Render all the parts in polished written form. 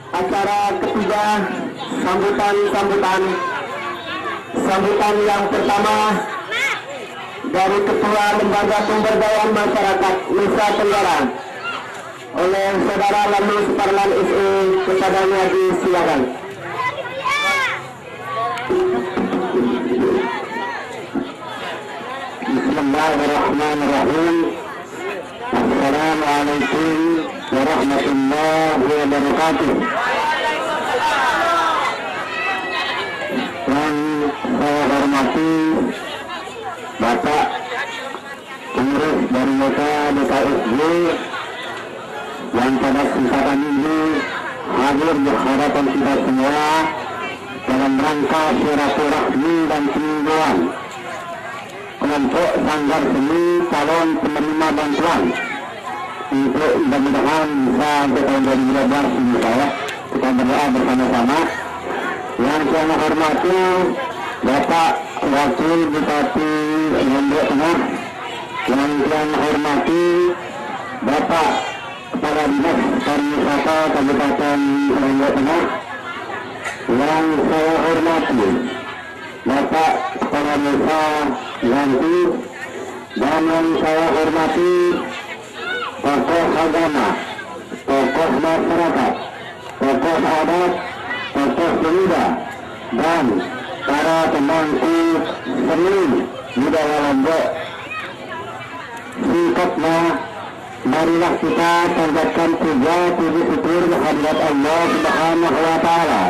acara ketiga, sambutan yang pertama dari Ketua Lembaga Pemberdayaan Masyarakat Nusa Tenggara oleh Saudara Lalu Suparlan SE. Kepadanya disilakan. Bismillahirrahmanirrahim. Assalamualaikum warahmatullahi wabarakatuh. Yang saya hormati Bapak Pengurus dari DKSJ yang pada kesempatan ini hadir di hadapan kita semua dalam rangka silaturahmi dan peninjauan kelompok Sanggar Seni calon penerima bantuan untuk mudah-mudahan bisa untuk tahun 2012 ini saya kita berdoa bersama-sama. Yang saya hormati Bapak Wakil Bupati Lombok Tengah, yang saya hormati Bapak Kepala Dinas Pariwisata Kabupaten Lombok Tengah, yang saya hormati Bapak Kepala Desa Yanti, dan yang saya hormati tokoh agama, tokoh masyarakat, tokoh adat, tokoh pemuda, dan para pemangku seni budaya Lombok. Singkatnya, marilah kita panjatkan puja puji syukur kehadirat Allah Subhanahu wa Ta'ala,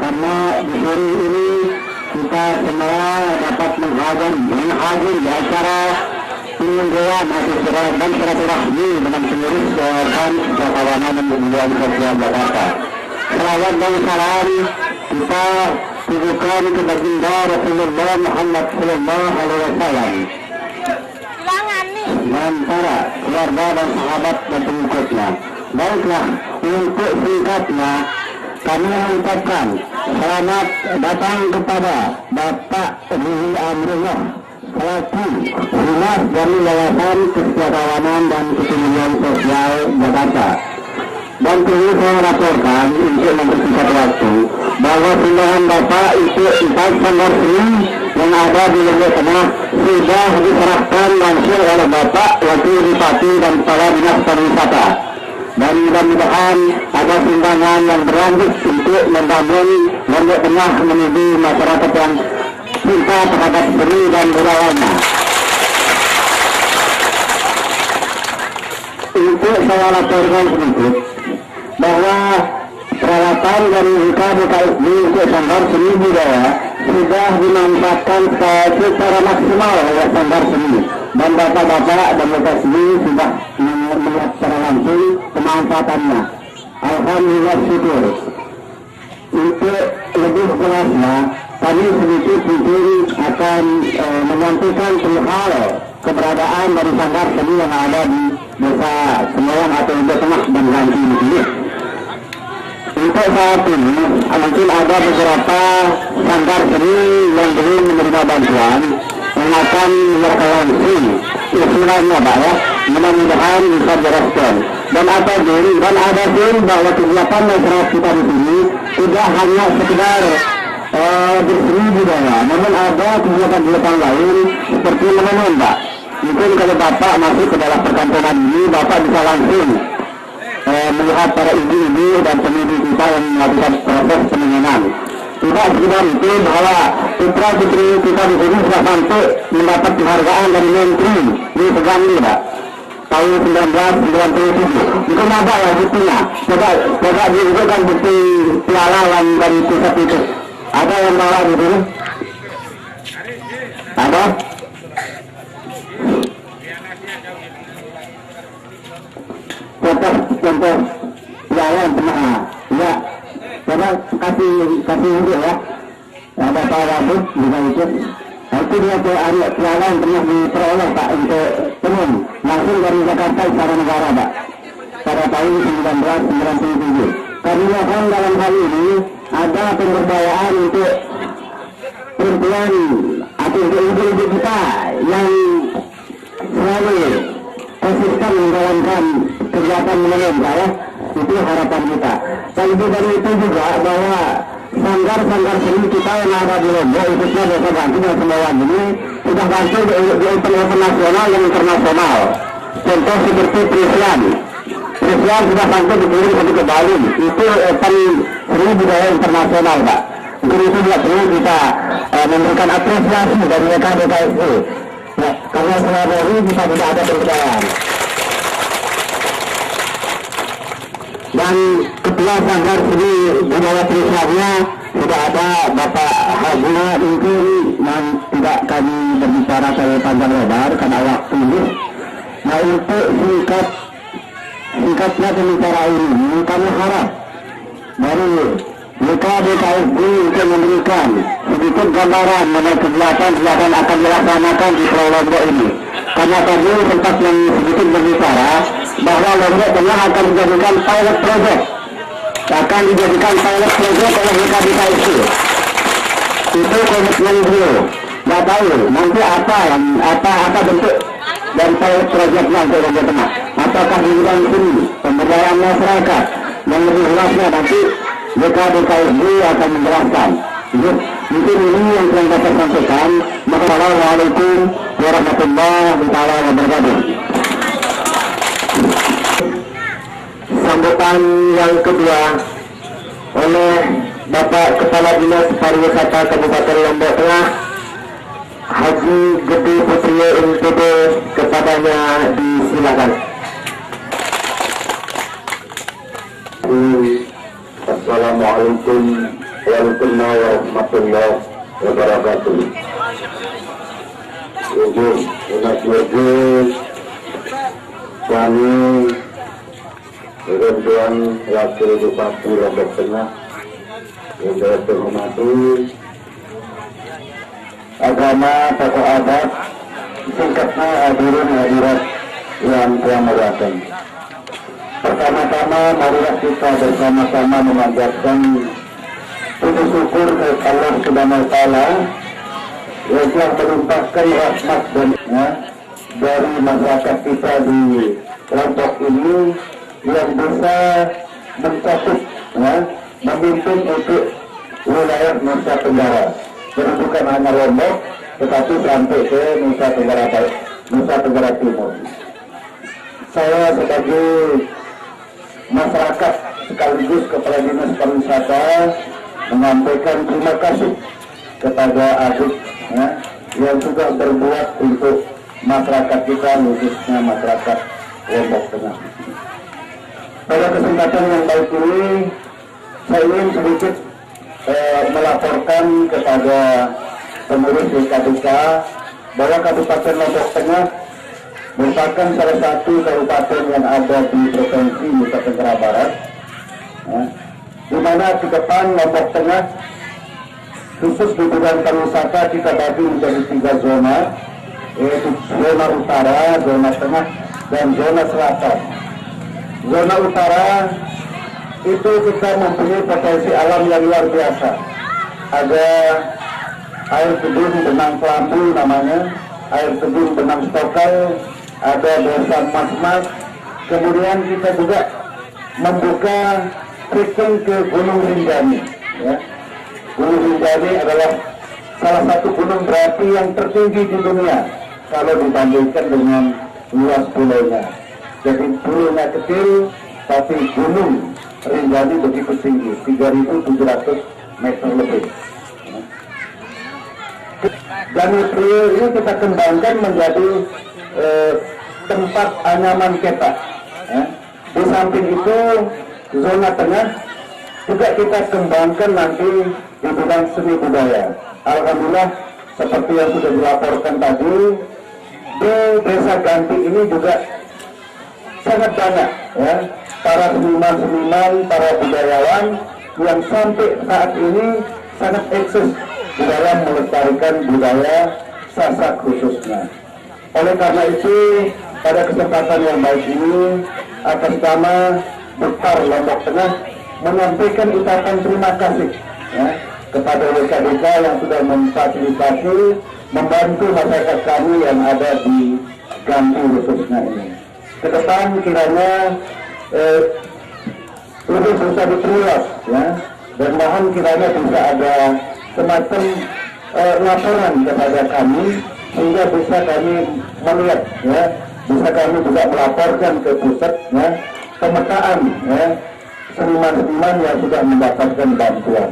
karena di hari ini kita semua dapat menghadiri di acara peninjauan dan silaturahmi dengan pengurus Dewan Perkawanan dan Pemberdayaan Sosial Jakarta. Salawat dan salam kita tujukan ke baginda Rasulullah Muhammad Sallallahu Alaihi Wasallam dan para keluarga dan sahabat dan pengikutnya. Baiklah, untuk singkatnya kami mengucapkan selamat datang kepada Bapak Ruhi Amrullah selaku Humas dari Yayasan Kesejahteraan dan Kepemimpinan Sosial Jakarta. Dan perlu saya laporkan untuk mempersingkat waktu bahwa pindahan Bapak itu 4 sanggar seni yang ada di Lombok Tengah sudah diserahkan langsung oleh Bapak Wakil Bupati dan Kepala Dinas Pariwisata. Dan mudah-mudahan ada sumbangan yang berlanjut untuk membangun Lombok Tengah menuju masyarakat yang cinta terhadap seni dan budayanya. Untuk saya laporkan sedikit bahwa peralatan dari DKSJ untuk Sanggar Seni Budaya sudah dimanfaatkan secara maksimal oleh Sanggar Seni, dan bapak-bapak dan bapak seni sudah melihat secara langsung pemanfaatannya. Alhamdulillah syukur. Untuk lebih jelasnya, kami sedikit mungkin akan menyampaikan perihal keberadaan dari Sanggar Seni yang ada di Desa Semayang atau Lombok Tengah dan Ganti di sini. Untuk saat ini mungkin ada beberapa sanggar seni yang belum menerima bantuan yang akan berkelangsung istilahnya Pak ya, mudah-mudahan bisa direspon. Dan ada pun bahwa kegiatan masyarakat kita di sini tidak hanya sekedar berseni budaya, namun ada kegiatan-kegiatan lain seperti menenun Pak. Mungkin kalau Bapak masuk ke dalam perkampungan ini, Bapak bisa langsung melihat para ibu-ibu dan pemudi kita yang melakukan proses penenunan. Tidak sekedar itu bahwa putra putri kita di sini sudah sampai mendapat penghargaan dari Menteri di Segambi Pak tahun 1997. Itu ada ya buktinya. Coba diunjukkan bukti piala yang dari pusat itu. Ada yang bawa di sini? Ada? Contoh jalan tengah ya, coba kasih unjuk ya, ada Pak Wabud juga ikut. Itu dia piala yang pernah diperoleh Pak untuk tenun langsung dari Jakarta Istana Negara Pak pada tahun 1997. Karena kan dalam hal ini ada pemberdayaan untuk perempuan atau ibu-ibu kita yang selalu konsisten menjalankan kegiatan menenun ya. Itu harapan kita. Dan lebih dari itu juga bahwa sanggar-sanggar seni kita yang ada di Lombok, khususnya Desa Ganti dan Sembawan ini sudah bantu di event nasional dan internasional. Contoh seperti Prislan sudah sampai dikirim sampai ke Bali. Itu event seni budaya internasional, Pak. Untuk itu juga perlu kita memberikan apresiasi dari mereka DKSD. Ya, karena selama ini kita tidak ada perbedaan. Dan ketua sanggar seni budaya Trisaknya sudah ada Bapak Haguna Ingkir, yang tidak kami berbicara terlalu panjang lebar karena waktu ini. Nah, untuk singkatnya pembicaraan ini kami harap dari DKSD untuk memberikan sedikit gambaran mengenai kegiatan akan dilaksanakan di Pulau Lombok ini. Karena tadi sempat yang sedikit berbicara bahwa Lombok Tengah akan dijadikan pilot project, oleh DKSD. Itu komitmen beliau. Nggak tahu nanti apa bentuk dan pilot projectnya untuk Lombok Tengah. Apakah di bidang seni, pemberdayaan masyarakat, yang lebih luasnya nanti DKSD akan menjelaskan. Mungkin ini yang telah dapat sampaikan. Assalamualaikum warahmatullahi wabarakatuh. Sambutan yang kedua oleh Bapak Kepala Dinas Pariwisata Kabupaten Lombok Tengah, Haji Gede Putrio MTB, kepadanya disilakan. Assalamualaikum warahmatullahi wabarakatuh. Kami Tuan Wakil Bupati Lombok Tengah yang saya hormati, agama, tokoh adat, singkatnya hadirin hadirat yang telah merayakan. Pertama-tama marilah kita bersama-sama memanjatkan puji syukur ke Allah Subhanahu wa Ta'ala yang telah melimpahkan rahmat dan dari masyarakat kita di Lombok ini yang bisa mencakup memimpin untuk wilayah Nusa Tenggara. Jadi bukan hanya Lombok, tetapi sampai ke Nusa Tenggara Timur. Saya sebagai masyarakat sekaligus Kepala Dinas Pariwisata menyampaikan terima kasih kepada Adik yang sudah berbuat untuk masyarakat kita, khususnya masyarakat Lombok Tengah. Pada kesempatan yang baik ini, saya ingin sedikit melaporkan kepada pengurus DKDK bahwa Kabupaten Lombok Tengah merupakan salah satu kabupaten yang ada di Provinsi Nusa Tenggara Barat, di mana di depan Lombok Tengah khusus di bidang pariwisata kita bagi menjadi 3 zona, yaitu zona utara, zona tengah, dan zona selatan. Zona utara itu kita mempunyai potensi alam yang luar biasa. Ada air terjun Benang Kelambu namanya, air terjun Benang Stokal, ada desa Mas-Mas. Kemudian kita juga membuka trekking ke Gunung Rinjani. Gunung Rinjani adalah salah satu gunung berapi yang tertinggi di dunia kalau dibandingkan dengan luas pulaunya. Jadi pulaunya kecil, tapi Gunung Rinjani begitu tinggi, 3.700 meter lebih. Dan ini kita kembangkan menjadi tempat anyaman ketak. Di samping itu zona tengah juga kita kembangkan nanti di bidang seni budaya. Alhamdulillah seperti yang sudah dilaporkan tadi, di Desa Ganti ini juga sangat banyak para seniman-seniman, para budayawan yang sampai saat ini sangat eksis di dalam melestarikan budaya Sasak khususnya. Oleh karena itu, pada kesempatan yang baik ini, atas nama Bekar Lombok Tengah menyampaikan ucapan terima kasih kepada DKDK yang sudah memfasilitasi, membantu masyarakat kami yang ada di Ganti khususnya ini. Ke depan kiranya lebih bisa diperluas, ya. Dan mohon kiranya bisa ada semacam laporan kepada kami sehingga bisa kami melihat, ya, bisa kami juga melaporkan ke pusat, ya, pemetaan, ya, seniman-seniman yang sudah mendapatkan bantuan.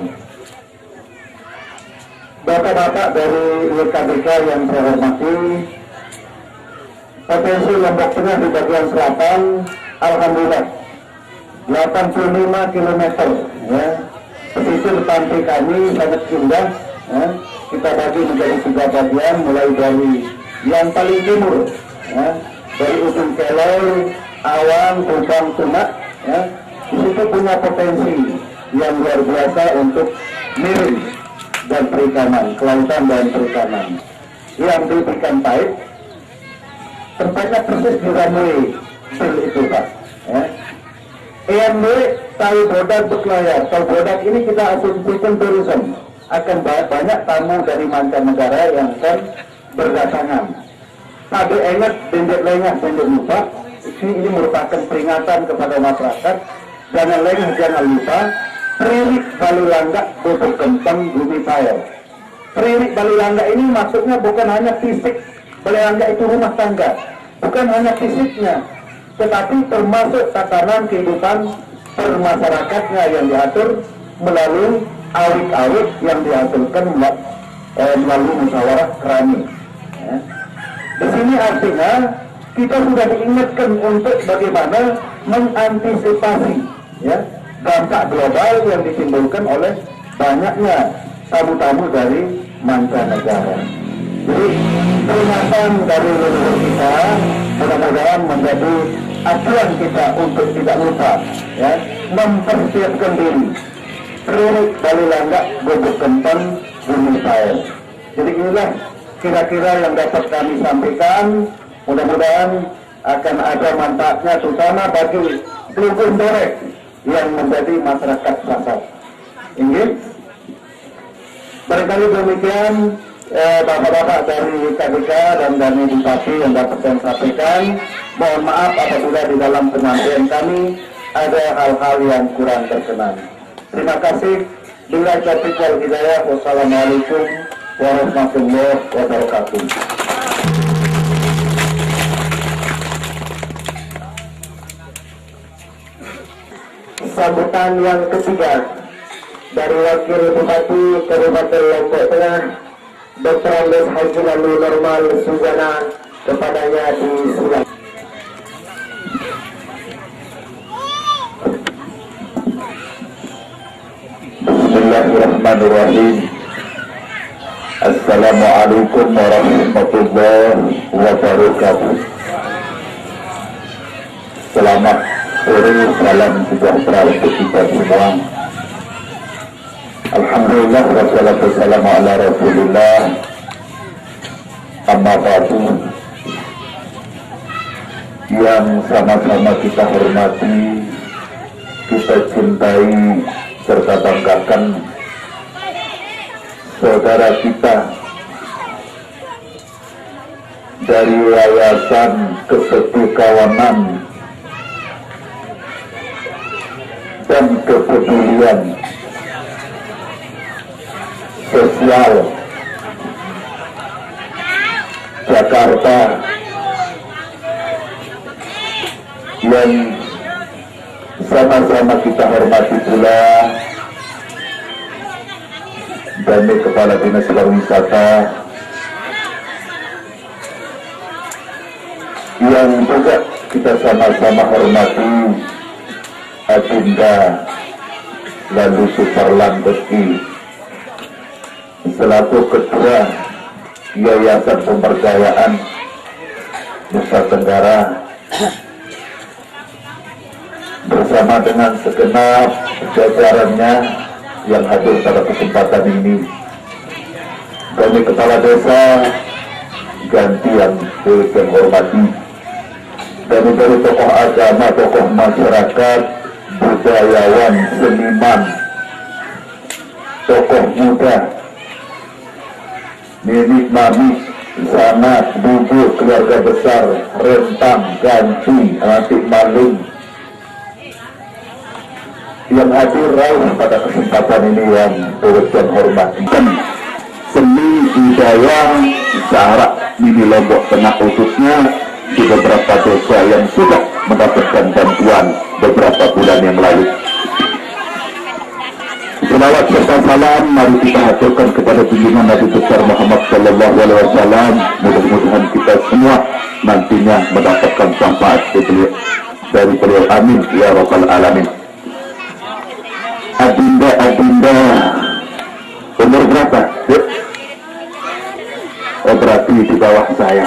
Bapak-bapak dari YKBK yang saya hormati, potensi Lombok Tengah di bagian selatan, alhamdulillah 85 km, ya. Pesisir pantai kami sangat indah, ya. Kita bagi menjadi 3 bagian, mulai dari yang paling timur, ya, dari ujung Keloi, Awang, Kupang, Tunak, ya. Di situ punya potensi yang luar biasa untuk miring dan perikanan, kelautan dan perikanan. Yang di ikan pahit, tempatnya persis di runway itu, Pak. Ya. EMB Tahu Bodak berlayar. Tahu Bodak ini kita asumsikan tourism, akan banyak tamu dari mancanegara yang akan berdatangan. Tapi ingat, bendet lengah, bendet lupa. Ini merupakan peringatan kepada masyarakat. Jangan lengah, jangan lupa. Peririk Balulangga Bubuk Kentang Bumi Payau. Peririk Balulangga ini maksudnya bukan hanya fisik. Balulangga itu rumah tangga. Bukan hanya fisiknya, tetapi termasuk tatanan kehidupan bermasyarakatnya yang diatur melalui awit-awit yang dihasilkan melalui musyawarah kerani. Ya. Di sini artinya kita sudah diingatkan untuk bagaimana mengantisipasi, ya, dampak global yang ditimbulkan oleh banyaknya tamu-tamu dari mancanegara. Jadi peringatan dari leluhur kita mudah-mudahan menjadi acuan kita untuk tidak lupa, ya, mempersiapkan diri. Peririk Balulangga Bubuk Kentang Bumi Payau. Jadi inilah kira-kira yang dapat kami sampaikan. Mudah-mudahan akan ada manfaatnya terutama bagi seluruh derek yang menjadi masyarakat sasar. Ini barangkali demikian bapak-bapak dari KBK dan dari Bupati yang dapat saya sampaikan. Mohon maaf apabila di dalam penyampaian kami ada hal-hal yang kurang berkenan. Terima kasih. Bila taufiq wal hidayah. Wassalamualaikum warahmatullahi wabarakatuh. Sambutan yang ketiga dari Wakil Bupati Kabupaten Lombok Tengah, Dr. Andes Haji Lalu Normal Suzana, kepadanya disilakan. Bismillahirrahmanirrahim. Assalamualaikum warahmatullahi wabarakatuh. Selamat sore, salam sejahtera untuk kita semua. Alhamdulillah wassalatu wassalamu ala Rasulillah. Amma ba'du. Yang sama-sama kita hormati, kita cintai serta banggakan saudara kita dari Yayasan Kesetiakawanan dan Kepedulian Sosial Jakarta yang sama-sama kita hormati pula dari Kepala Dinas Pariwisata yang juga kita sama-sama hormati Adinda Lalu Suparlandeski selaku Ketua Yayasan Pemberdayaan Nusa Tenggara bersama dengan segenap jajarannya yang hadir pada kesempatan ini. Kami Kepala Desa ganti yang hormati, dari tokoh agama, tokoh masyarakat, budayawan, seniman, tokoh muda, nenek mami, sanak, bubu, keluarga besar, rentang, ganti, atik maling, yang hadir pada kesempatan ini yang turut dan hormat. Seni budaya Sahara di Lombok Tengah khususnya di beberapa desa yang sudah mendapatkan bantuan beberapa bulan yang lalu. Selawat serta salam mari kita haturkan kepada junjungan Nabi besar Muhammad Sallallahu Alaihi Wasallam. Mudah-mudahan kita semua nantinya mendapatkan syafaat dari beliau. Amin ya rabbal alamin. Adinda, umur berapa? Oh, berarti di bawah saya.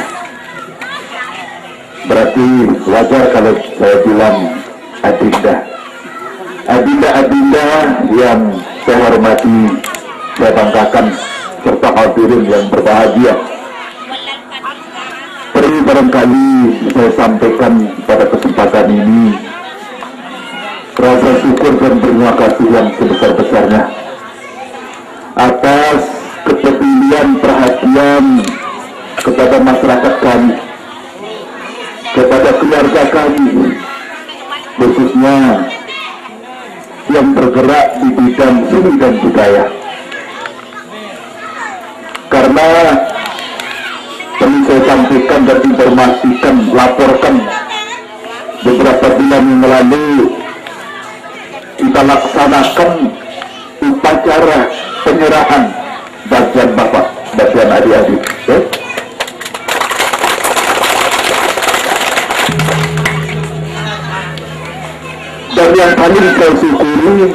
Berarti wajar kalau saya bilang adinda yang saya hormati, saya banggakan, serta hadirin yang berbahagia. Perlu barangkali saya sampaikan pada kesempatan ini rasa syukur dan terima kasih yang sebesar-besarnya atas kepedulian perhatian kepada masyarakat kami, kepada keluarga kami, khususnya yang bergerak di bidang seni dan budaya. Karena perlu saya sampaikan dan informasikan, laporkan, beberapa bulan yang lalu kita laksanakan upacara penyerahan bagian bapak, bagian adik-adik. Dan yang paling saya syukuri,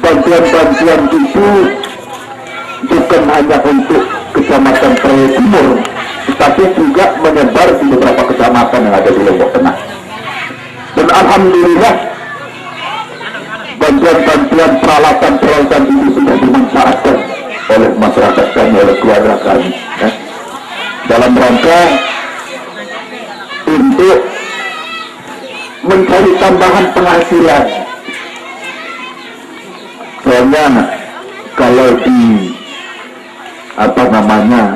bantuan-bantuan itu bukan hanya untuk Kecamatan Praia Timur, tetapi juga menyebar di beberapa kecamatan yang ada di Lombok Tengah. Dan alhamdulillah bantuan-bantuan peralatan itu sudah dimanfaatkan oleh masyarakat kami, oleh keluarga kami, dalam rangka untuk mencari tambahan penghasilan. Soalnya kalau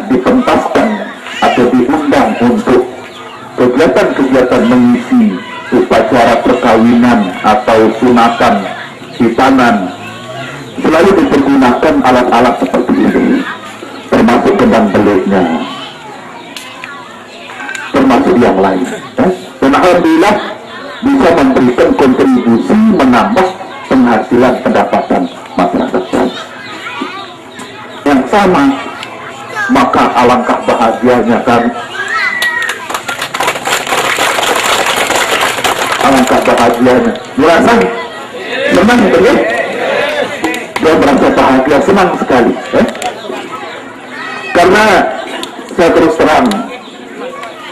dipentaskan atau diundang untuk kegiatan-kegiatan mengisi upacara perkawinan atau sunatan, hitanan, selalu dipergunakan alat-alat seperti ini, termasuk gendang beliknya, termasuk yang lain. Dan alhamdulillah bisa memberikan kontribusi menambah penghasilan pendapatan masyarakat kami. Yang sama, maka alangkah bahagianya kami, alangkah bahagianya, merasa senang, betul? Dia merasa bahagia, senang sekali, karena saya terus terang,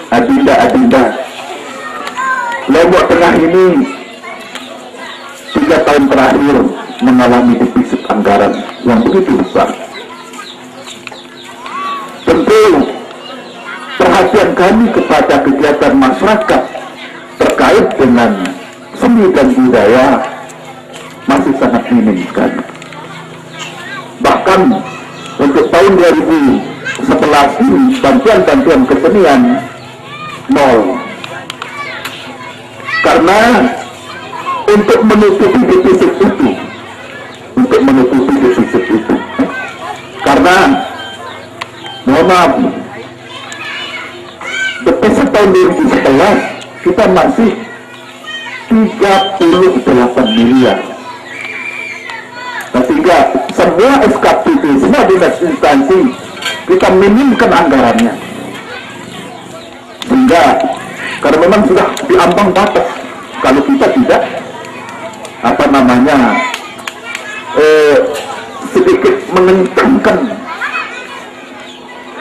adinda, Lombok Tengah ini 3 tahun terakhir mengalami defisit anggaran yang begitu besar. Tentu perhatian kami kepada kegiatan masyarakat terkait dengan seni dan budaya masih sangat minim sekali. Bahkan untuk tahun 2011 ini bantuan-bantuan kesenian nol. Karena untuk menutupi defisit itu, karena mohon maaf, defisit tahun 2011 kita masih 38 miliar. Nah, sehingga semua SKPD, semua dinas instansi kita minimkan anggarannya, sehingga karena memang sudah diambang batas. Kalau kita tidak sedikit mengencangkan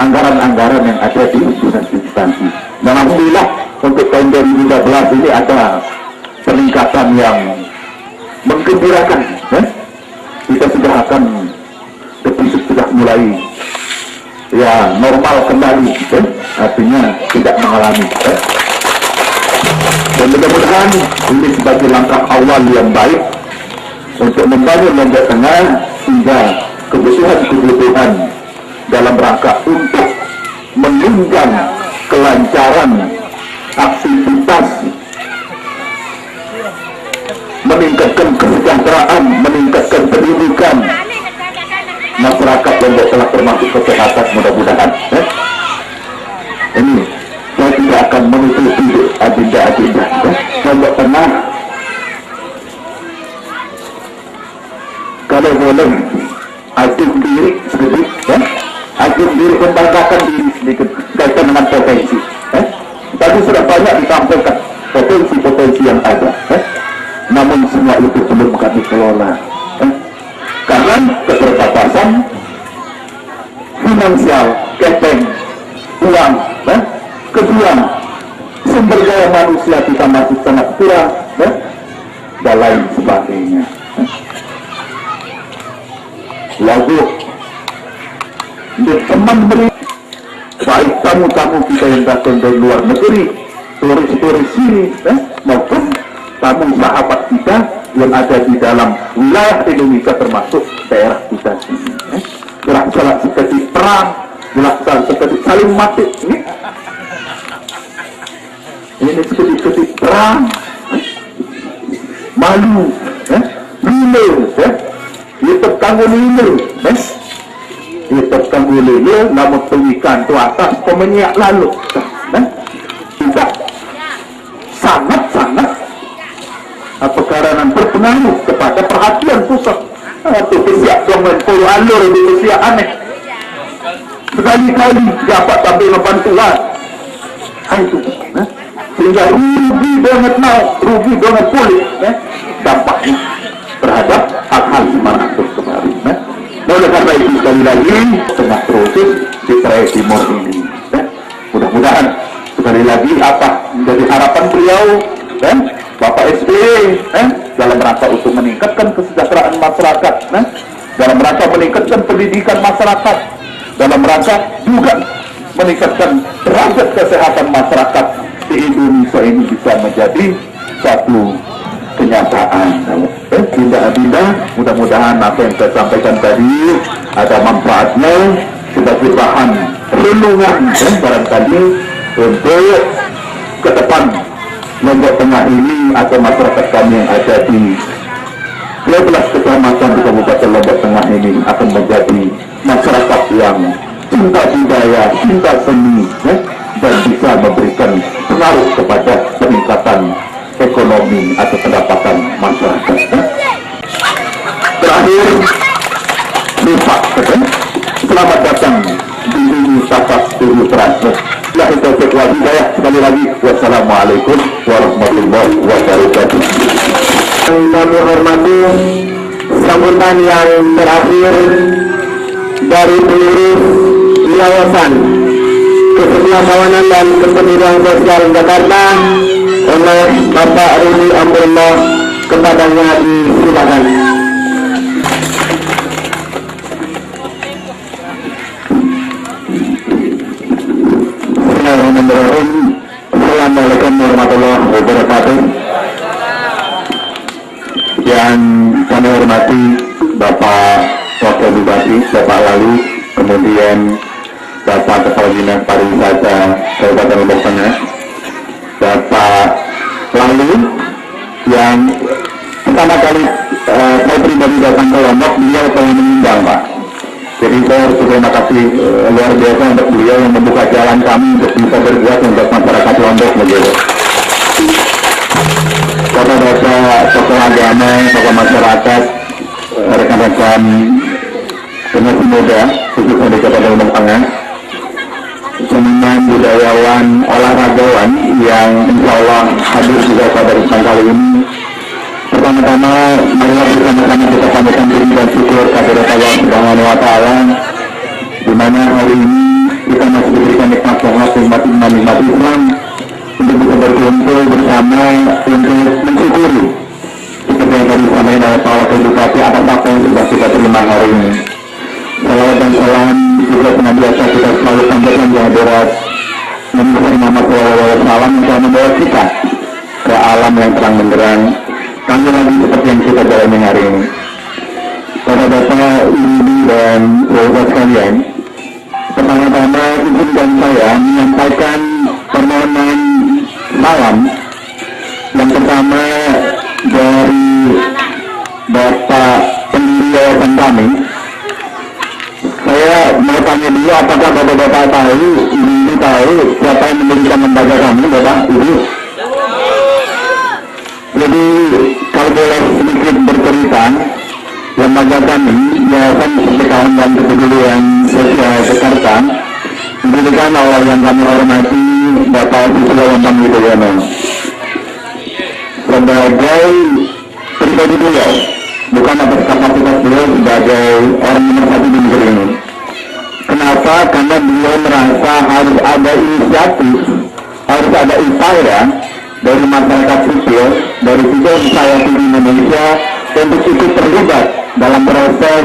anggaran-anggaran yang ada di dinas instansi. Dan alhamdulillah untuk tahun 2013 ini ada peningkatan yang menggembirakan. Kita sudah akan defisit sudah mulai normal kembali, artinya tidak mengalami. Dan mudah-mudahan ini sebagai langkah awal yang baik untuk membangun Lombok Tengah, sehingga kebutuhan dalam rangka untuk menunjang kelancaran aktivitas meningkatkan kesejahteraan, meningkatkan pendidikan masyarakat Lombok Tengah termasuk kesehatan mudah-mudahan. Ini saya tidak akan menutupi agenda-agenda Lombok Tengah. Kalau boleh aktif diri sedikit, aktif diri, membanggakan diri sedikit kaitan dengan potensi. Tadi sudah banyak disampaikan potensi-potensi yang ada, namun semua itu belum kami kelola, karena keterbatasan finansial, kepeng, uang, kedua sumber daya manusia kita masih sangat kurang, dan lain sebagainya. Lalu teman beri baik tamu-tamu kita yang datang dari luar negeri, turis-turis sini, maupun tamu sahabat kita yang ada di dalam wilayah Indonesia termasuk daerah kita sini. Gerak-gerak seperti perang, gerak-gerak seperti saling mati. Ini seperti perang, malu, lilo, itu tanggung lilo, itu tanggung lilo, namun pengikan itu atas pemenyak lalu, tidak sangat-sangat perkara berpengaruh kepada perhatian pusat. Itu kesiap dengan puluh alur itu kesiap aneh. Sekali-kali dapat ambil bantuan, itu, sehingga rugi banget rugi banget pulih, dampaknya terhadap hal-hal mana terus kemarin. Oleh karena itu sekali lagi tengah proses di Traik Timur ini, mudah-mudahan sekali lagi apa menjadi harapan beliau, Bapak SBY, dalam rangka untuk meningkatkan kesejahteraan masyarakat, dalam rangka meningkatkan pendidikan masyarakat, dalam rangka juga meningkatkan derajat kesehatan masyarakat di Indonesia ini bisa menjadi satu kenyataan. Tidak, mudah-mudahan apa yang saya sampaikan tadi ada manfaatnya sebagai bahan renungan barangkali untuk ke depan Lombok Tengah ini atau masyarakat kami yang ada di 12 kecamatan di Kabupaten Lombok Tengah ini akan menjadi masyarakat yang cinta budaya, cinta seni, dan bisa memberikan pengaruh kepada peningkatan ekonomi atau pendapatan masyarakat. Terakhir, selamat datang di Universitas Tujuh Transnet. Lahir taufiq wal hidayah. Sekali lagi, wassalamualaikum warahmatullahi wabarakatuh. Yang kami hormati, sambutan yang terakhir dari pengurus Yayasan Kesetiaan Kawanan dan Kependidikan Sosial Jakarta oleh Bapak Rudi Amrullah, kepadanya disilakan. Assalamualaikum warahmatullahi wabarakatuh. Yang kami hormati Bapak Wakil Bupati, Bapak Lalu, kemudian Bapak Kepala Dinas Pariwisata Kabupaten Lombok Tengah, Bapak Lalu, yang pertama kali saya pribadi datang ke Lombok, beliau pengen mengundang, Pak. Jadi saya harus berterima kasih luar biasa untuk beliau yang membuka jalan kami untuk bisa berbuat untuk masyarakat Lombok begitu. Bapak-bapak, tokoh agama, tokoh masyarakat, rekan-rekan generasi muda, khususnya di Kabupaten Lombok Tengah, seniman, budayawan, olahragawan yang insya Allah hadir juga pada kesempatan kali ini. Pertama-tama, marilah bersama-sama kita sampaikan puji dan syukur kepada Allah Subhanahu wa Ta'ala, di mana hari ini kita masih diberikan nikmat sehat, nikmat Islam untuk bisa berkumpul bersama untuk mensyukuri seperti yang tadi disampaikan oleh Pak Wakil Bupati atas apa yang sudah kita terima hari ini. Salawat dan salam juga senantiasa kita selalu sampaikan di hadirat Nabi Muhammad SAW yang telah membawa kita ke alam yang terang benderang. Kami lagi seperti yang kita jalani hari ini. Bapak-bapak, ibu dan saudara sekalian, pertama-tama izinkan saya menyampaikan permohonan salam. Yang pertama dari Bapak pendiri yayasan kami. Saya mau tanya dulu, apakah Bapak-Bapak tahu, Ibu tahu siapa yang mendirikan lembaga kami, Bapak, Ibu? Jadi kalau boleh sedikit bercerita, lembaga kami, Yayasan Persaudaraan dan Kepedulian Sosial Jakarta, didirikan oleh yang kami hormati Bapak Susilo Bambang Yudhoyono sebagai pribadi beliau, bukan atas kapasitas beliau sebagai orang nomor satu di negeri ini. Kenapa? Karena beliau merasa harus ada inisiatif, harus ada upaya dari masyarakat sipil, dari civil society di Indonesia untuk ikut terlibat dalam proses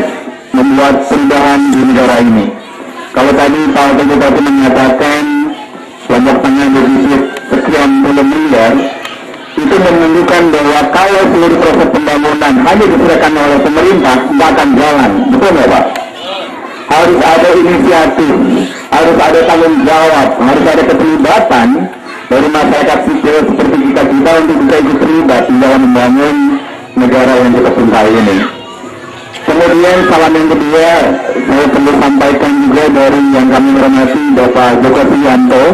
membuat perubahan di negara ini. Kalau tadi Pak Bupati mengatakan Lombok Tengah defisit sekian puluh miliar, itu menunjukkan bahwa kalau seluruh proses pembangunan hanya diserahkan oleh pemerintah, tidak akan jalan. Betul nggak Pak? Harus ada inisiatif, harus ada tanggung jawab, harus ada keterlibatan dari masyarakat sipil seperti kita untuk bisa ikut terlibat di dalam membangun negara yang kita cintai ini. Kemudian salam yang kedua, saya perlu sampaikan juga dari yang kami hormati Bapak Joko Suyanto.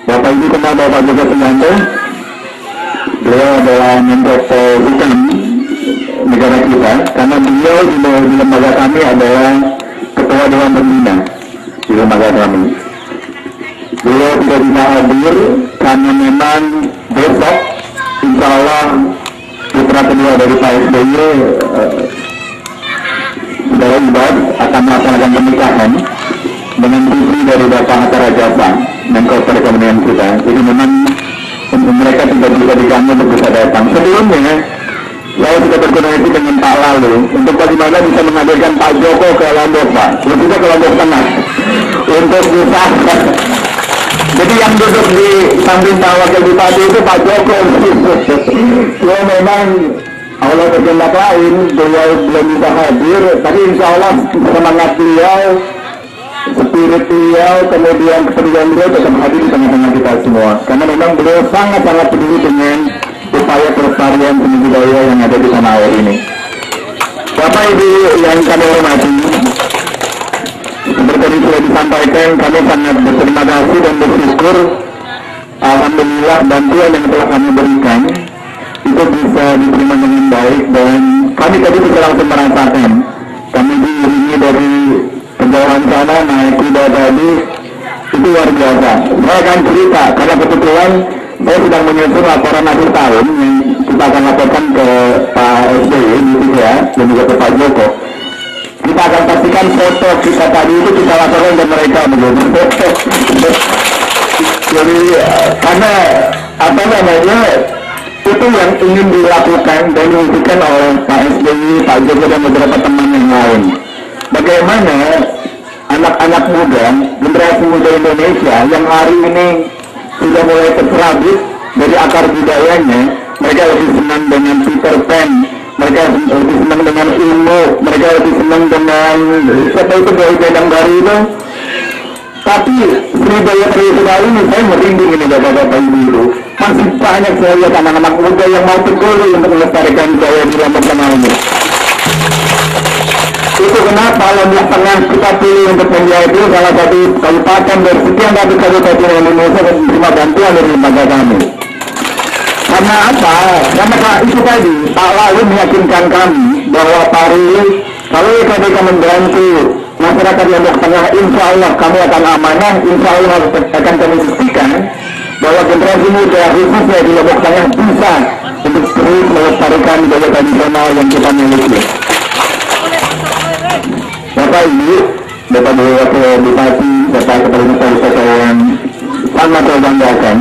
Bapak Ibu kenal Bapak Joko Suyanto? Beliau adalah Menko Polhukam negara kita, karena beliau di lembaga kami adalah Ketua Dewan Pembina di lembaga kami. Beliau tidak bisa hadir karena memang besok insya Allah putra kedua dari Pak SBY Saudara Ibad akan melaksanakan pernikahan dengan putri dari Bapak Hatta Rajasa, Menko Perekonomian kita. Jadi memang mereka tidak bisa diganggu untuk bisa datang. Sebelumnya saya sudah berkoordinasi dengan Pak Lalu untuk bagaimana bisa menghadirkan Pak Joko ke Lombok, Pak, lebih ke Lombok Tengah untuk bisa. Jadi yang duduk di samping Pak Wakil Bupati itu Pak Joko. Ya memang Allah berkehendak lain, beliau belum bisa hadir, tapi insya Allah semangat beliau, spirit beliau, kemudian kepedulian beliau tetap hadir di tengah-tengah kita semua. Karena memang beliau sangat-sangat peduli dengan upaya pelestarian seni budaya yang ada di tanah air ini. Bapak Ibu yang kami hormati, seperti sudah disampaikan, kami sangat berterima kasih dan bersyukur, alhamdulillah bantuan yang telah kami berikan itu bisa diterima dengan baik, dan kami tadi bisa langsung merasakan. Kami diiringi dari kejauhan sana naik kuda tadi, itu luar biasa. Saya akan cerita karena kebetulan saya sedang menyusun laporan akhir tahun yang kita akan laporkan ke Pak SBY ya, dan juga ke Pak Joko. Kita akan pastikan foto kita tadi itu kita laporkan ke mereka begitu. Jadi karena apa namanya itu yang ingin dilakukan dan diwujudkan oleh Pak SBY, Pak Joko dan beberapa teman yang lain. Bagaimana anak-anak muda, generasi muda Indonesia yang hari ini sudah mulai terserabut dari akar budayanya, mereka lebih senang dengan Peter Pan, mereka lebih senang dengan ilmu, mereka lebih senang dengan siapa itu dari Bedang Baru itu. Tapi Sriwijaya Triwulan ini saya merinding ini bapak-bapak ibu, masih banyak saya lihat anak-anak muda yang mau berguru untuk melestarikan budaya di Lombok Tengah ini. Itu kenapa Lombok Tengah kita pilih untuk menjadi salah satu kabupaten dari sekian ratus kabupaten Indonesia yang menerima bantuan dari lembaga kami. Karena apa? Karena itu tadi Pak Lalu meyakinkan kami bahwa Pak Ruli, kalau KPK membantu masyarakat Lombok Tengah, insya Allah kami akan amanah, insya Allah akan kami buktikan bahwa generasi muda khususnya di Lombok Tengah bisa untuk terus melestarikan budaya tradisional yang kita miliki. Bapak Ibu, Bapak Wakil Bupati, Bapak Kepala Desa yang sangat terbanggakan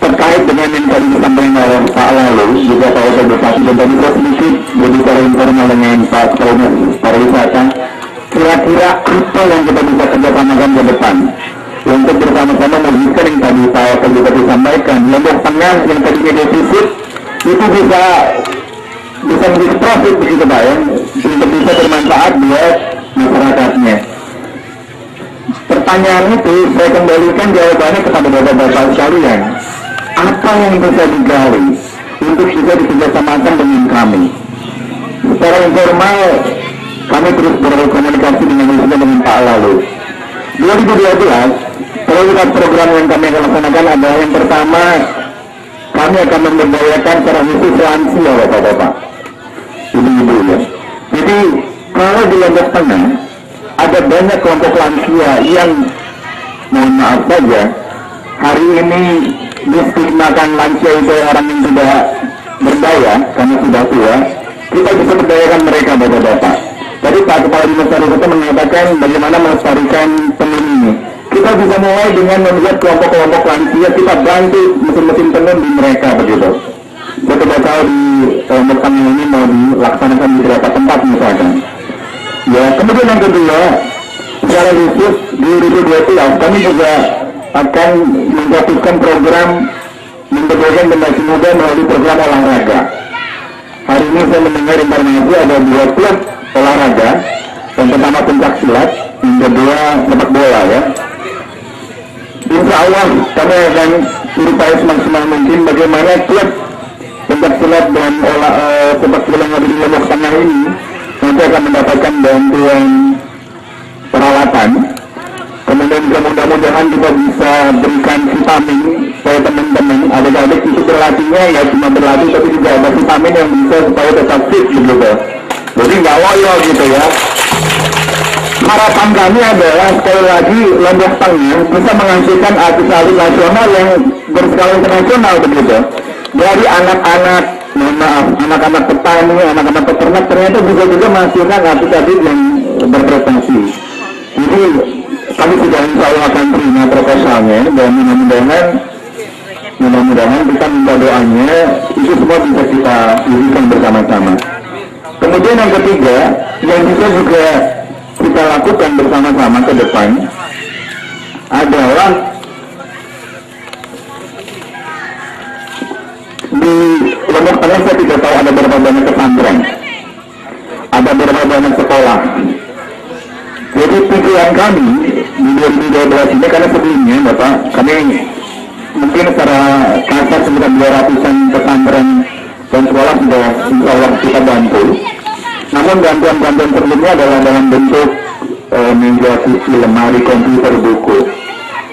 terkait dengan yang tadi disampaikan oleh Pak Lalu, juga Pak Wakil Bupati, dan tadi saya sedikit berbicara informal dengan Pak Kepala Pariwisata. Kira-kira apa yang kita bisa kerjasamakan ke depan untuk bersama-sama mewujudkan yang tadi Pak Wakil Bupati sampaikan, Lombok Tengah yang tadinya defisit itu bisa menjadi profit begitu Pak ya, untuk bisa bermanfaat buat masyarakatnya. Pertanyaan itu saya kembalikan jawabannya kepada bapak-bapak sekalian. apa yang bisa digali untuk bisa dikerjasamakan dengan kami. Secara informal kami terus berkomunikasi dengan Pak Lalu. 2012 prioritas program yang kami akan laksanakan adalah yang pertama, kami akan memberdayakan secara khusus lansia, Bapak-bapak, ibu-ibu ya. Jadi kalau di Lombok Tengah ada banyak kelompok lansia yang, mohon maaf saja, hari ini distigmakan lansia itu orang yang tidak berdaya karena sudah tua. Kita bisa berdayakan mereka, Bapak-bapak. Tadi Pak Kepala Dinas Pariwisata mengatakan bagaimana melestarikan tenun ini. Kita bisa mulai dengan membuat kelompok-kelompok lansia, kita bantu mesin-mesin tenun di mereka begitu. Saya tidak tahu di Lombok Tengah ini mau dilaksanakan di beberapa tempat misalkan. Ya, kemudian yang kedua, secara khusus di 2012 kami juga akan menjatuhkan program memberdayakan generasi muda melalui program olahraga. Hari ini saya mendengar informasi ada 2 klub olahraga, yang pertama pencak silat, yang kedua sepak bola ya. Insya Allah kami akan berupaya semaksimal mungkin bagaimana klub pencak silat dan sepak bola yang ada di Lombok Tengah ini nanti akan mendapatkan bantuan peralatan. Kemudian mudah-mudahan kita bisa berikan vitamin supaya teman-teman adik-adik itu berlatihnya ya cuma berlatih tapi juga ada vitamin yang bisa supaya tetap fit begitu. Jadi nggak loyo gitu ya. Harapan kami adalah sekali lagi Lombok Tengah bisa menghasilkan atlet-atlet nasional yang berskala internasional begitu. Dari anak-anak, mohon maaf, anak-anak petani, anak-anak peternak ternyata bisa juga menghasilkan atlet-atlet yang berprestasi. Jadi kami sudah insya Allah akan terima proposalnya dan mudah-mudahan kita minta doanya itu semua bisa kita ujikan bersama-sama. Kemudian yang ketiga yang bisa juga kita lakukan bersama-sama ke depan adalah di Lombok Tengah saya tidak tahu ada berapa banyak pesantren, ada berapa banyak sekolah. Jadi tujuan kami di 2012 ini, karena sebelumnya Bapak, kami mungkin secara kasar sekitar 200-an pesantren dan sekolah sudah insya Allah kita bantu. Namun bantuan-bantuan sebelumnya adalah dalam bentuk media kursi, lemari, komputer, buku.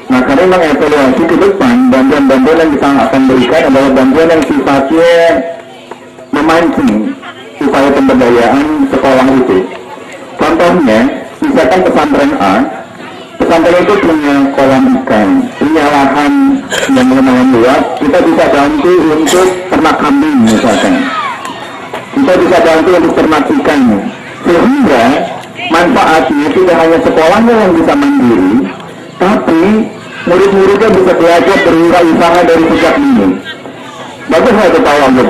Nah kami mengevaluasi ke depan bantuan-bantuan yang kita akan berikan adalah bantuan yang sifatnya memancing upaya pemberdayaan sekolah itu. Contohnya, misalkan pesantren A, pesantren itu punya kolam ikan, punya lahan yang lumayan luas, kita bisa bantu untuk ternak kambing misalkan. Kita bisa bantu untuk ternak ikan, sehingga manfaatnya tidak hanya sekolahnya yang bisa mandiri, tapi murid-muridnya bisa belajar berwirausaha dari sejak dini. Bagus nggak itu Pak Wagub?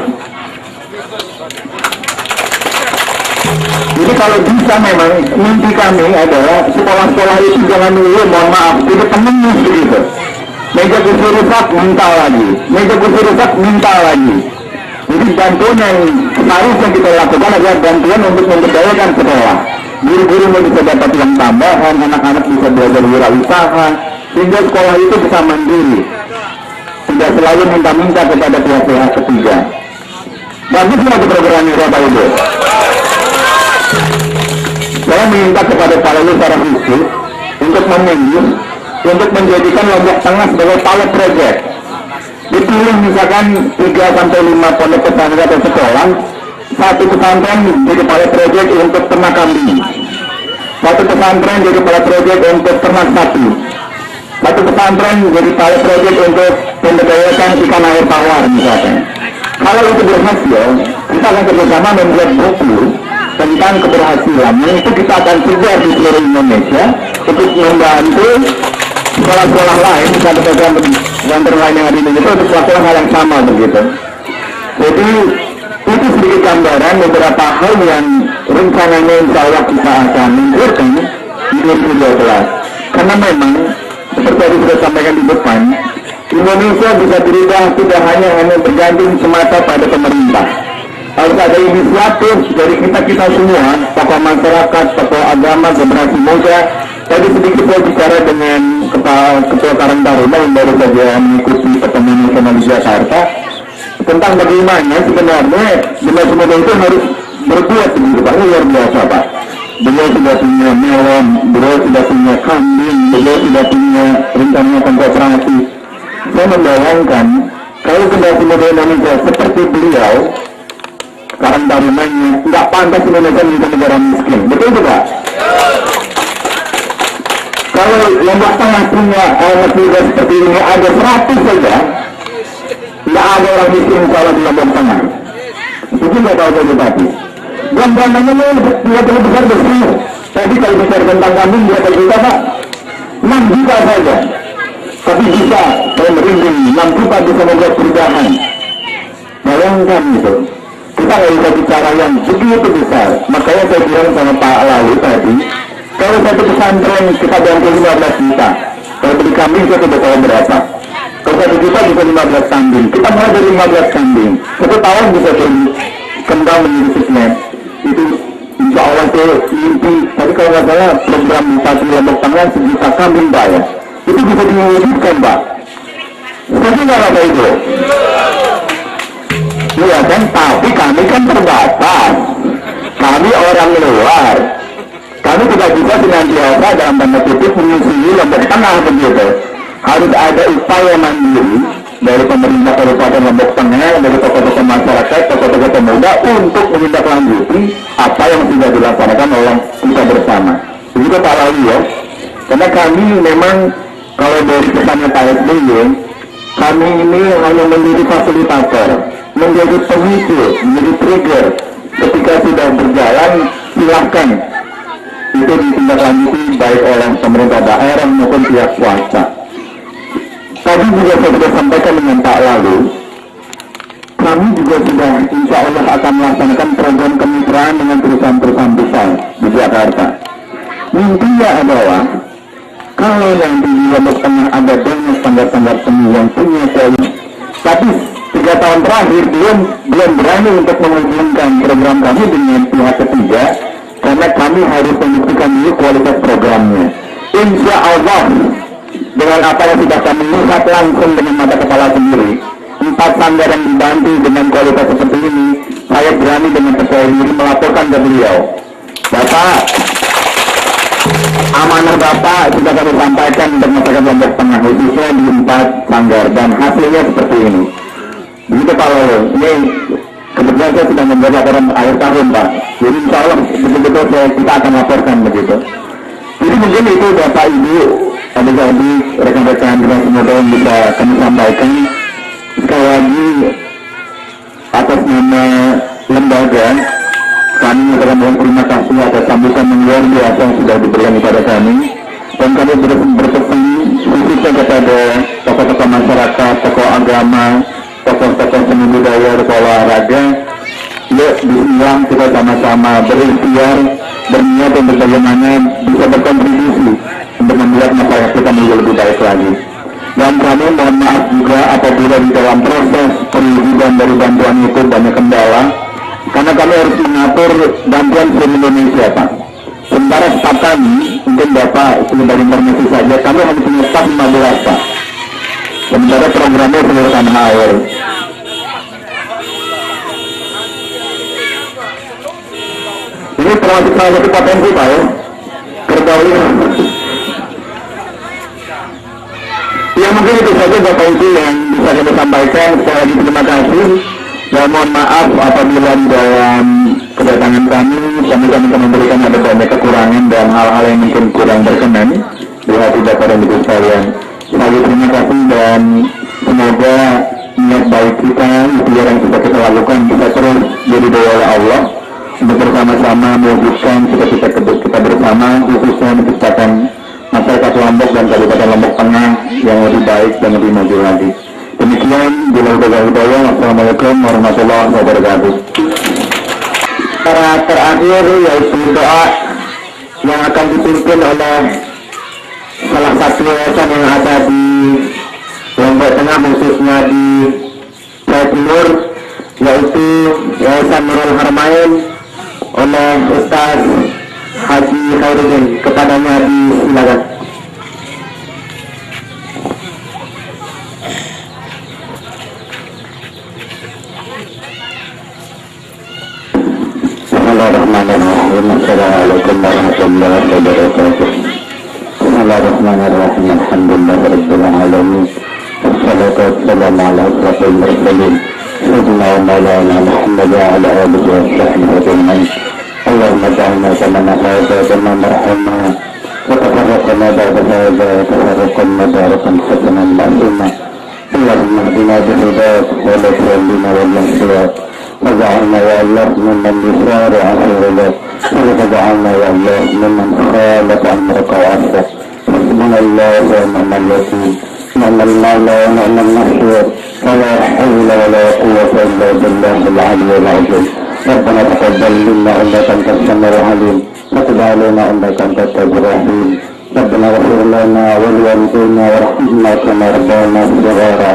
Jadi kalau bisa memang mimpi kami adalah sekolah-sekolah itu jangan dulu, mohon maaf, itu penuh begitu. Meja kursi rusak minta lagi, meja kursi rusak minta lagi. Jadi bantuan yang seharusnya kita lakukan adalah bantuan untuk memberdayakan sekolah. Guru-guru bisa dapat uang tambahan, anak-anak bisa belajar wirausaha, sehingga sekolah itu bisa mandiri. Tidak selalu minta-minta kepada pihak-pihak ketiga. Bagus nggak programnya Bapak Ibu? Saya minta kepada Pak Lalu secara khusus untuk memilih, untuk menjadikan Lombok Tengah sebagai pilot project. Dipilih misalkan 3-5 pondok pesantren atau sekolah, satu pesantren jadi pilot project untuk ternak kambing, satu pesantren jadi pilot project untuk ternak sapi, satu pesantren jadi pilot project untuk pemberdayaan ikan air tawar misalkan. Kalau itu berhasil, kita akan kerjasama membuat buku tentang keberhasilan yang itu kita akan sebar di seluruh Indonesia untuk membantu sekolah-sekolah lain, pesantren lain yang ada di Indonesia untuk melakukan hal yang sama begitu. Jadi itu sedikit gambaran beberapa hal yang rencananya insya Allah kita akan menunjukkan di 2012. Karena memang seperti yang sudah sampaikan di depan, Indonesia bisa berubah tidak hanya bergantung semata pada pemerintah. Harus ada inisiatif dari kita semua, tokoh masyarakat, tokoh agama, generasi muda. Tadi sedikit saya bicara dengan Ketua Karang Taruna yang baru saja mengikuti Pertemuan Nasional di Jakarta tentang bagaimana sebenarnya Dinas Pemuda itu harus berbuat begitu Pak. Luar biasa Pak. Beliau sudah punya melon, beliau sudah punya kambing, beliau sudah punya rencana konsentrasi. Saya membayangkan kalau generasi muda Indonesia seperti beliau, sekarang tarunannya nggak pantas Indonesia menjadi negara miskin, betul tidak? Kalau Lombok Tengah punya anak muda seperti ini ada 100 saja, nggak ada orang miskin kalau di Lombok Tengah. Itu nggak tahu Bupati. Gambarannya dia terlalu besar. Tadi kalau besar tentang kambing berapa juta Pak? 6 juta saja. Tapi bisa, saya merinding, 6 juta bisa membuat perubahan. Bayangkan itu. Kita nggak bisa bicara yang begitu besar. Makanya saya bilang sama Pak Lalu tadi, kalau satu pesantren kita bantu 15 juta. Kalau beli kambing saya tidak tahu berapa. Kalau 1 juta bisa 15 kambing. Kita mulai dari 15 kambing. 1 tahun bisa beli kembang menjadi sukses. Itu insya Allah itu mimpi. Tapi kalau nggak salah program Bupati Lombok Tengah 1 juta kambing Pak ya. Itu bisa diwujudkan Pak. Tapi nggak ada itu. Iya kan, tapi kami kan terbatas. Kami orang luar. Kami tidak bisa senantiasa dalam tanda kutip menyusui Lombok Tengah begitu. Harus ada upaya mandiri dari pemerintah Kabupaten Lombok Tengah, dari tokoh-tokoh masyarakat, tokoh-tokoh pemuda untuk menindaklanjuti apa yang sudah dilaksanakan oleh kita bersama. Begitu Pak Lalu ya. Karena kami memang kalau dari pesannya Pak SBY, kami ini hanya menjadi fasilitator, menjadi pemicu, menjadi trigger. Ketika sudah berjalan, silahkan itu ditindaklanjuti baik oleh pemerintah daerah maupun pihak swasta. Tadi juga saya sudah sampaikan dengan Pak Lalu, kami juga sudah insya Allah akan melaksanakan program kemitraan dengan perusahaan-perusahaan besar di Jakarta. Mimpinya adalah kalau yang di Lombok Tengah ada banyak standar-standar seni yang punya kualitas, tapi 3 tahun terakhir belum berani untuk menghubungkan program kami dengan pihak ketiga karena kami harus membuktikan dulu kualitas programnya. Insya Allah dengan apa yang sudah kami lihat langsung dengan mata kepala sendiri, 4 sanggar yang dibantu dengan kualitas seperti ini, saya berani dengan percaya diri melaporkan ke beliau. Bapak, amanah Bapak sudah kami sampaikan untuk masyarakat Lombok Tengah khususnya di 4 sanggar dan hasilnya seperti ini. Begitu Pak Lalu, ini kebetulan saya sudah membuat laporan akhir tahun Pak. Jadi insya Allah betul-betul kita akan laporkan begitu. Jadi mungkin itu Bapak Ibu, adik-adik, rekan-rekan Dinas Pemuda yang bisa kami sampaikan. Sekali lagi atas nama lembaga kami mengucapkan terima kasih atas sambutan yang luar biasa yang sudah diberikan kepada kami, dan kami berpesan khususnya kepada tokoh-tokoh masyarakat, tokoh agama, tokoh-tokoh seni budaya, tokoh olahraga. Yuk bismillah kita sama-sama berikhtiar, berniat untuk bagaimana bisa berkontribusi untuk membuat masyarakat kita menjadi lebih baik lagi. Dan kami mohon maaf juga apabila di dalam proses perizinan dari bantuan itu banyak kendala, karena kami harus mengatur bantuan seluruh Indonesia Pak. Sementara staf kami, mungkin Bapak sebentar informasi saja, kami hanya punya staf 15 Pak. Sementara programnya seluruh tanah air. Ini termasuk salah satu potensi Pak ya, pergaulan. Ya mungkin itu saja Bapak Ibu yang bisa kami sampaikan. Sekali lagi terima kasih. Dan mohon maaf apabila dalam kedatangan kami bisa memberikan ada banyak kekurangan dan hal-hal yang mungkin kurang berkenan di hati Bapak dan Ibu sekalian. Sekali lagi terima kasih dan semoga niat baik kita, ikhtiar yang sudah kita lakukan bisa terus jadi doa oleh Allah untuk bersama-sama mewujudkan cita-cita kita bersama, khususnya menciptakan masyarakat Lombok dan Kabupaten Lombok Tengah yang lebih baik dan lebih maju lagi. Demikian, Assalamualaikum warahmatullahi wabarakatuh. Cara terakhir yaitu doa yang akan dipimpin oleh salah satu yayasan yang ada di Lombok Tengah, khususnya di Jawa Timur, yaitu Yayasan Nurul Harmain oleh Ustaz Haji Khairuddin. Kepadanya disilakan. Bismillahirrahmanirrahim. Assalamualaikum warahmatullahi wabarakatuh. Bismillahirrahmanirrahim. Alhamdulillahirabbil alamin. Wassalatu wassalamu ala asyrafil mursalin sayyidina wa maulana Muhammad wa ala alihi wa sahbihi ajma'in. Allahumma ja'alna kama hadha kama marhamna wa tafarraqna ba'da hadha tafarraqan mubarakan hasanan ma'luma. Allahumma hdina bihudak wa la tuwallina wal mahsiyat. وجعلنا يا الله ممن يسارع في رضاك وجعلنا يا الله ممن خالف امرك وعصاك. حسبنا الله ونعم الوكيل نعم المولى ونعم النصير ولا حول ولا قوة الا بالله العلي العظيم. ربنا تقبل منا انك انت السميع العليم وتب علينا انك انت التواب الرحيم. ربنا اغفر لنا ولوالدينا وارحمنا كما ربنا صغارا.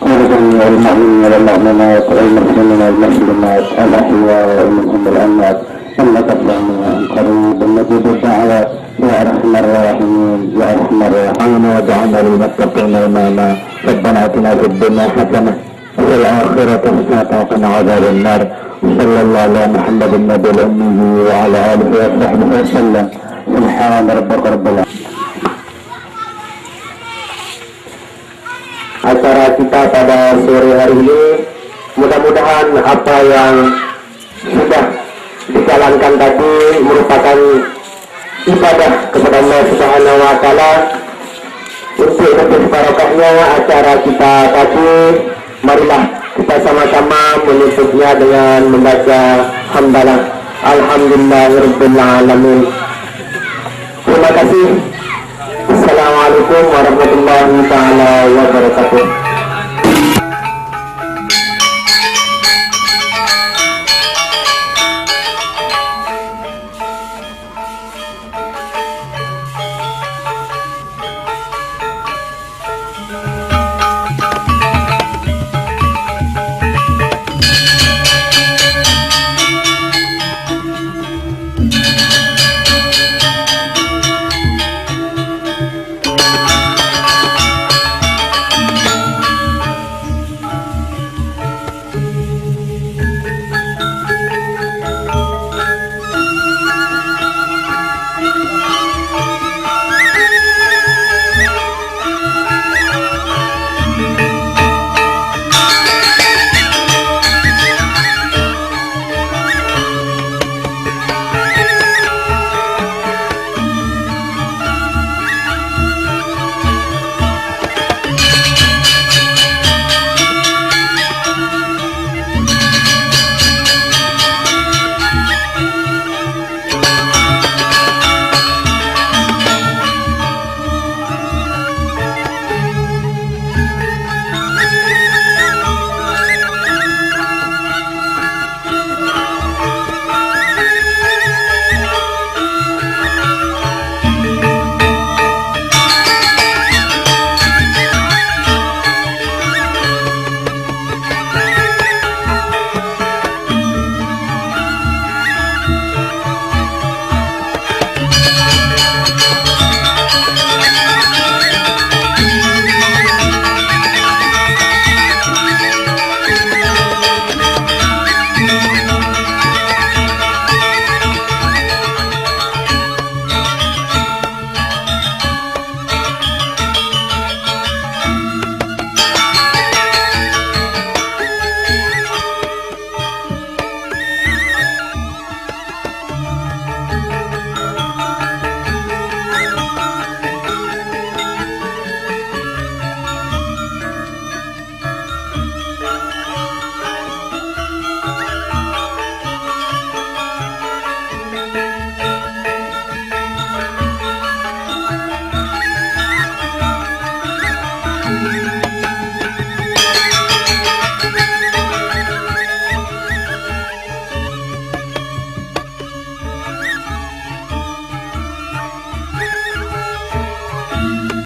ورحمنا المؤمنين والمؤمنات والمسلمين والمسلمات الأحياء منهم الأموات إنك سميع قريب مجيب الدعوات يا أرحم الراحمين يا أرحم الراحمين. واجعلنا للمتقين إماما. ربنا آتنا في الدنيا حسنة وفي الآخرة حسنة وقنا عذاب النار. صلى الله على محمد النبي الأمي وعلى آله وصحبه وسلم. سبحان ربك رب العالمين. Acara kita pada sore hari ini, mudah-mudahan apa yang sudah dijalankan tadi merupakan ibadah kepada Allah Subhanahu wa Ta'ala. Untuk lebih barokahnya acara kita tadi, marilah kita sama-sama menutupnya dengan membaca hamdalah Alhamdulillahirabbil alamin. Terima kasih. Assalamualaikum warahmatullahi taala wabarakatuh.